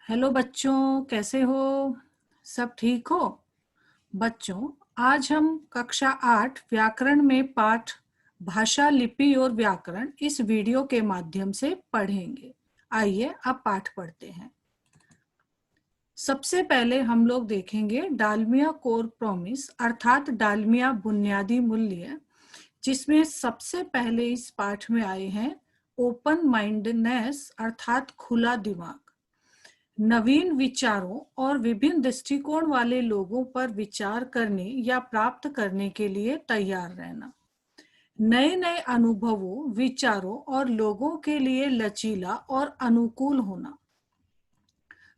Hello बच्चों, कैसे हो? सब ठीक हो? बच्चों, आज हम कक्षा 8 व्याकरण में पाठ भाषा, लिपि और व्याकरण इस वीडियो के माध्यम से पढ़ेंगे। आइए अब पाठ पढ़ते हैं। सबसे पहले हम लोग देखेंगे डालमिया कोर प्रॉमिस अर्थात डालमिया बुनियादी मूल्य, जिसमें सबसे पहले इस पाठ में आए हैं ओपन माइंडनेस अर्थात खुला दिमाग, नवीन विचारों और विभिन्न दृष्टिकोण वाले लोगों पर विचार करने या प्राप्त करने के लिए तैयार रहना, नए नए अनुभवों, विचारों और लोगों के लिए लचीला और अनुकूल होना,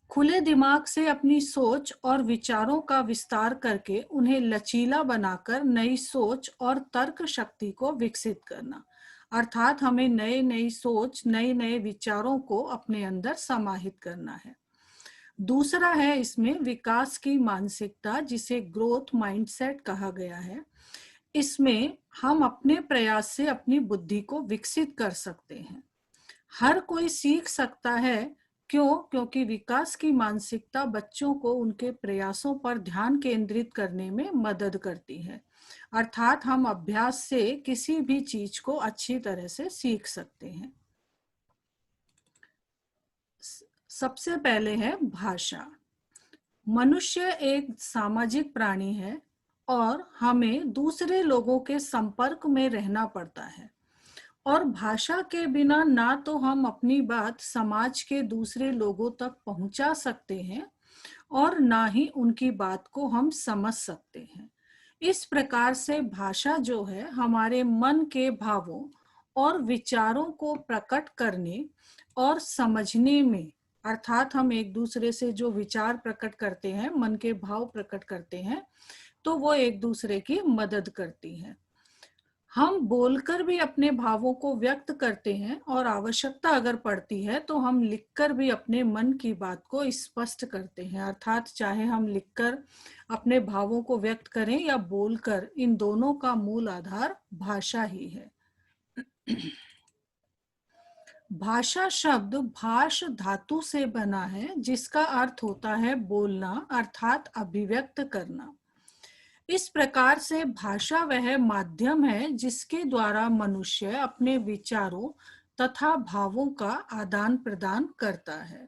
खुले दिमाग से अपनी सोच और विचारों का विस्तार करके उन्हें लचीला बनाकर नई सोच और तर्क शक्ति को विकसित करना। अर्थात हमें नए नई सोच, नए नए विचारों को अपने अंदर समाहित करना है। दूसरा है इसमें विकास की मानसिकता, जिसे ग्रोथ माइंडसेट कहा गया है। इसमें हम अपने प्रयास से अपनी बुद्धि को विकसित कर सकते हैं। हर कोई सीख सकता है। क्योंकि विकास की मानसिकता बच्चों को उनके प्रयासों पर ध्यान केंद्रित करने में मदद करती है। अर्थात हम अभ्यास से किसी भी चीज को अच्छी तरह से सीख सकते हैं। सबसे पहले है भाषा। मनुष्य एक सामाजिक प्राणी है और हमें दूसरे लोगों के संपर्क में रहना पड़ता है, और भाषा के बिना ना तो हम अपनी बात समाज के दूसरे लोगों तक पहुंचा सकते हैं और ना ही उनकी बात को हम समझ सकते हैं। इस प्रकार से भाषा जो है हमारे मन के भावों और विचारों को प्रकट करने और समझने में, अर्थात हम एक दूसरे से जो विचार प्रकट करते हैं, मन के भाव प्रकट करते हैं, तो वो एक दूसरे की मदद करती है। हम बोलकर भी अपने भावों को व्यक्त करते हैं और आवश्यकता अगर पड़ती है तो हम लिखकर भी अपने मन की बात को स्पष्ट करते हैं। अर्थात चाहे हम लिखकर अपने भावों को व्यक्त करें या बोलकर, इन दोनों का मूल आधार भाषा ही है। भाषा शब्द भाष धातु से बना है, जिसका अर्थ होता है बोलना अर्थात अभिव्यक्त करना। इस प्रकार से भाषा वह माध्यम है जिसके द्वारा मनुष्य अपने विचारों तथा भावों का आदान प्रदान करता है।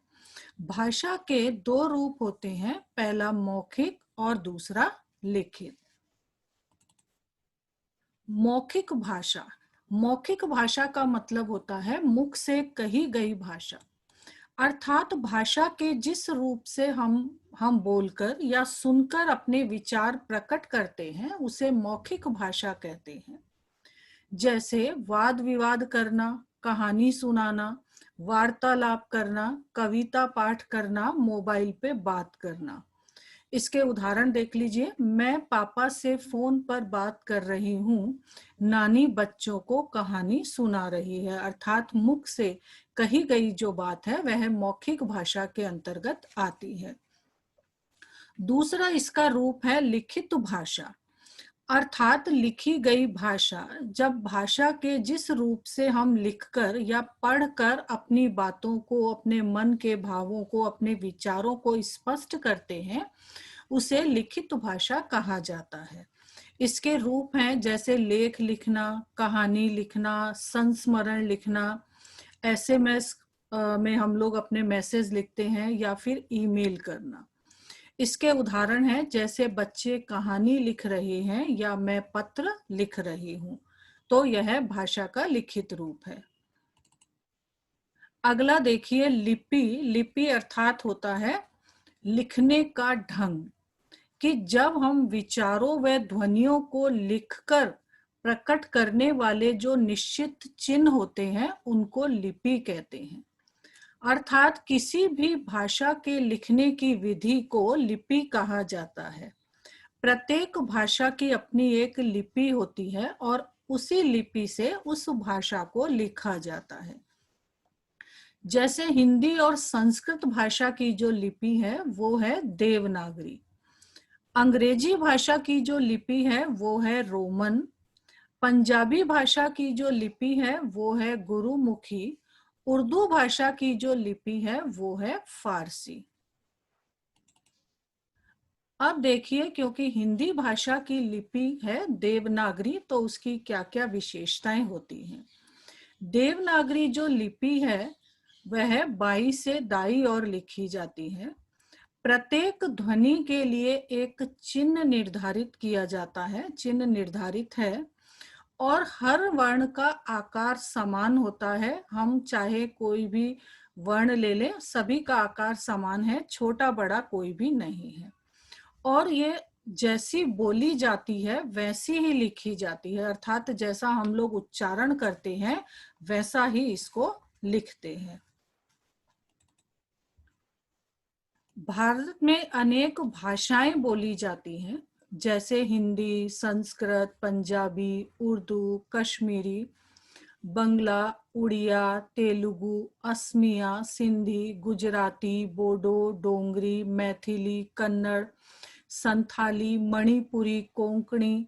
भाषा के दो रूप होते हैं, पहला मौखिक और दूसरा लिखित। मौखिक भाषा, मौखिक भाषा का मतलब होता है मुख से कही गई भाषा, अर्थात भाषा के जिस रूप से हम बोलकर या सुनकर अपने विचार प्रकट करते हैं उसे मौखिक भाषा कहते हैं। जैसे वाद विवाद करना, कहानी सुनाना, वार्तालाप करना, कविता पाठ करना, मोबाइल पे बात करना। इसके उदाहरण देख लीजिए। मैं पापा से फोन पर बात कर रही हूँ, नानी बच्चों को कहानी सुना रही है। अर्थात मुख से कही गई जो बात है वह मौखिक भाषा के अंतर्गत आती है। दूसरा इसका रूप है लिखित भाषा, अर्थात लिखी गई भाषा। जब भाषा के जिस रूप से हम लिखकर या पढ़कर अपनी बातों को, अपने मन के भावों को, अपने विचारों को स्पष्ट करते हैं, उसे लिखित भाषा कहा जाता है। इसके रूप हैं जैसे लेख लिखना, कहानी लिखना, संस्मरण लिखना, एसएमएस में हम लोग अपने मैसेज लिखते हैं, या फिर ईमेल करना। इसके उदाहरण हैं जैसे बच्चे कहानी लिख रहे हैं या मैं पत्र लिख रही हूँ। तो यह भाषा का लिखित रूप है। अगला देखिए लिपि। लिपि अर्थात होता है लिखने का ढंग, कि जब हम विचारों व ध्वनियों को लिखकर प्रकट करने वाले जो निश्चित चिन्ह होते हैं उनको लिपि कहते हैं। अर्थात किसी भी भाषा के लिखने की विधि को लिपि कहा जाता है। प्रत्येक भाषा की अपनी एक लिपि होती है और उसी लिपि से उस भाषा को लिखा जाता है। जैसे हिंदी और संस्कृत भाषा की जो लिपि है वो है देवनागरी। अंग्रेजी भाषा की जो लिपि है वो है रोमन। पंजाबी भाषा की जो लिपि है वो है गुरुमुखी। उर्दू भाषा की जो लिपि है वो है फारसी। अब देखिए, क्योंकि हिंदी भाषा की लिपि है देवनागरी, तो उसकी क्या क्या विशेषताएं होती हैं। देवनागरी जो लिपि है वह बाई से दाई ओर लिखी जाती है। प्रत्येक ध्वनि के लिए एक चिन्ह निर्धारित किया जाता है, चिन्ह निर्धारित है, और हर वर्ण का आकार समान होता है। हम चाहे कोई भी वर्ण ले लें, सभी का आकार समान है, छोटा बड़ा कोई भी नहीं है। और ये जैसी बोली जाती है वैसी ही लिखी जाती है, अर्थात जैसा हम लोग उच्चारण करते हैं वैसा ही इसको लिखते हैं। भारत में अनेक भाषाएं बोली जाती हैं, जैसे हिंदी, संस्कृत, पंजाबी, उर्दू, कश्मीरी, बंगला, उड़िया, तेलुगु, असमिया, सिंधी, गुजराती, बोडो, डोंगरी, मैथिली, कन्नड़, संथाली, मणिपुरी, कोंकणी,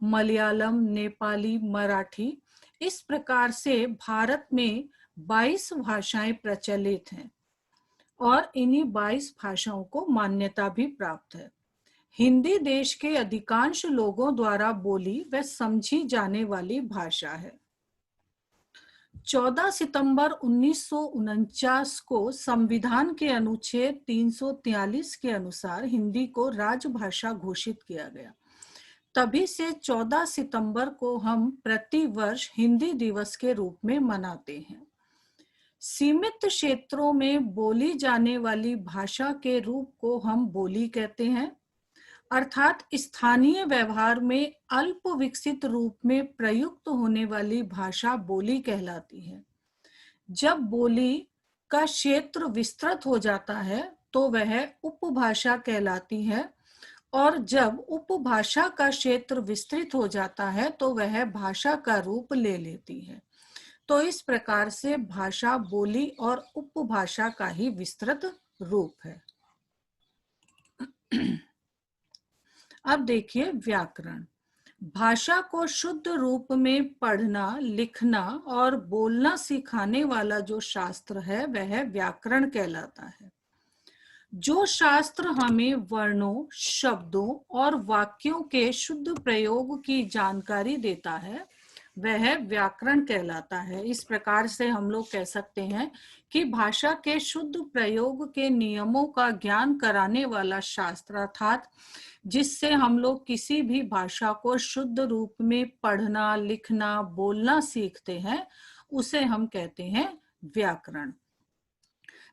मलयालम, नेपाली, मराठी। इस प्रकार से भारत में 22 भाषाएं प्रचलित हैं और इन्हीं 22 भाषाओं को मान्यता भी प्राप्त है। हिंदी देश के अधिकांश लोगों द्वारा बोली व समझी जाने वाली भाषा है। 14 सितंबर 1949 को संविधान के अनुच्छेद 343 के अनुसार हिंदी को राजभाषा घोषित किया गया। तभी से 14 सितंबर को हम प्रति वर्ष हिंदी दिवस के रूप में मनाते हैं। सीमित क्षेत्रों में बोली जाने वाली भाषा के रूप को हम बोली कहते हैं, अर्थात स्थानीय व्यवहार में अल्प विकसित रूप में प्रयुक्त होने वाली भाषा बोली कहलाती है। जब बोली का क्षेत्र विस्तृत हो जाता है तो वह उपभाषा कहलाती है, और जब उपभाषा का क्षेत्र विस्तृत हो जाता है तो वह भाषा का रूप ले लेती है। तो इस प्रकार से भाषा बोली और उपभाषा का ही विस्तृत रूप है। अब देखिए व्याकरण। भाषा को शुद्ध रूप में पढ़ना, लिखना और बोलना सिखाने वाला जो शास्त्र है वह व्याकरण कहलाता है। जो शास्त्र हमें वर्णों, शब्दों और वाक्यों के शुद्ध प्रयोग की जानकारी देता है वह व्याकरण कहलाता है। इस प्रकार से हम लोग कह सकते हैं कि भाषा के शुद्ध प्रयोग के नियमों का ज्ञान कराने वाला शास्त्र, अर्थात जिससे हम लोग किसी भी भाषा को शुद्ध रूप में पढ़ना, लिखना, बोलना सीखते हैं, उसे हम कहते हैं व्याकरण।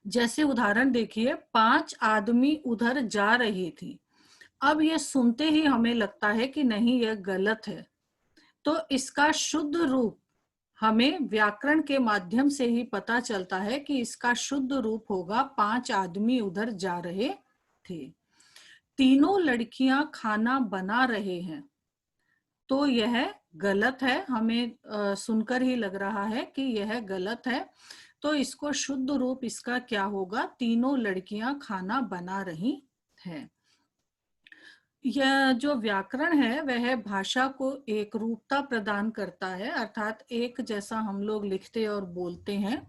जैसे उदाहरण देखिए, 5 आदमी उधर जा रही थी। अब ये सुनते ही हमें लगता है कि नहीं, यह गलत है, तो इसका शुद्ध रूप हमें व्याकरण के माध्यम से ही पता चलता है कि इसका शुद्ध रूप होगा 5 आदमी उधर जा रहे थे। तीनों लड़कियां खाना बना रहे हैं, तो यह गलत है, हमें सुनकर ही लग रहा है कि यह गलत है, तो इसको शुद्ध रूप इसका क्या होगा, तीनों लड़कियां खाना बना रही हैं। यह जो व्याकरण है वह भाषा को एक रूपता प्रदान करता है, अर्थात एक जैसा हम लोग लिखते और बोलते हैं।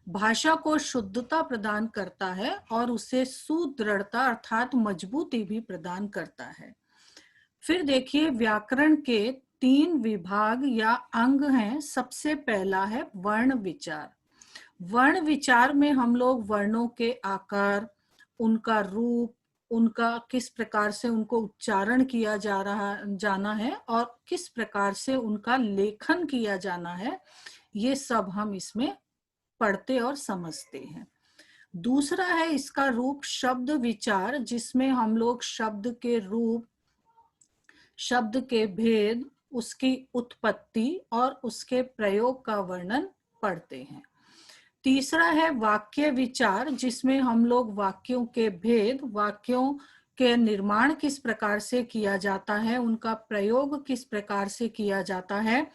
भाषा को शुद्धता प्रदान करता है और उसे सुदृढ़ता अर्थात मजबूती भी प्रदान करता है। फिर देखिए, व्याकरण के 3 विभाग या अंग हैं। सबसे पहला है वर्ण विचार। वर्ण विचार में हम लोग वर्णों के आकार, उनका रूप, उनका किस प्रकार से उनको उच्चारण किया जाना है और किस प्रकार से उनका लेखन किया जाना है, ये सब हम इसमें पढ़ते और समझते हैं। दूसरा है इसका रूप शब्द विचार, जिसमें हम लोग शब्द के रूप, शब्द के भेद, उसकी उत्पत्ति और उसके प्रयोग का वर्णन पढ़ते हैं। तीसरा है वाक्य विचार, जिसमें हम लोग वाक्यों के भेद, वाक्यों के निर्माण किस प्रकार से किया जाता है, उनका प्रयोग किस प्रकार से किया जाता है,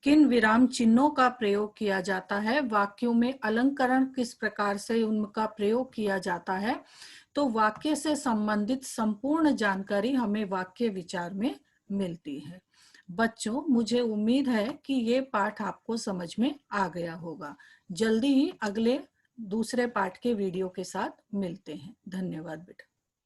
किन विराम चिन्हों का प्रयोग किया जाता है, वाक्यों में अलंकरण किस प्रकार से उनका प्रयोग किया जाता है। तो वाक्य से संबंधित संपूर्ण जानकारी हमें वाक्य विचार में मिलती है। बच्चों, मुझे उम्मीद है कि ये पाठ आपको समझ में आ गया होगा। जल्दी ही अगले दूसरे पाठ के वीडियो के साथ मिलते हैं। धन्यवाद बेटा।